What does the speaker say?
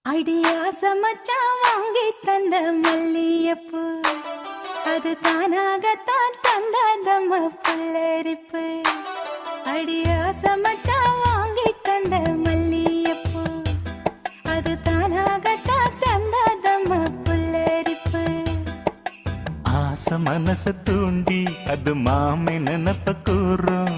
அடியாச மச்சான் வாங்கி தந்த மல்லியப்பு அது தானாகத்தான் தந்தாதம்ம புல்லரிப்பு. அடியாச மச்சான் வாங்கி தந்த மல்லியப்பு அது தானாகத்தான் தந்தாதம்ம புல்லரிப்பு. ஆச மனச தூண்டி அது மாமை நினப்ப கூறும்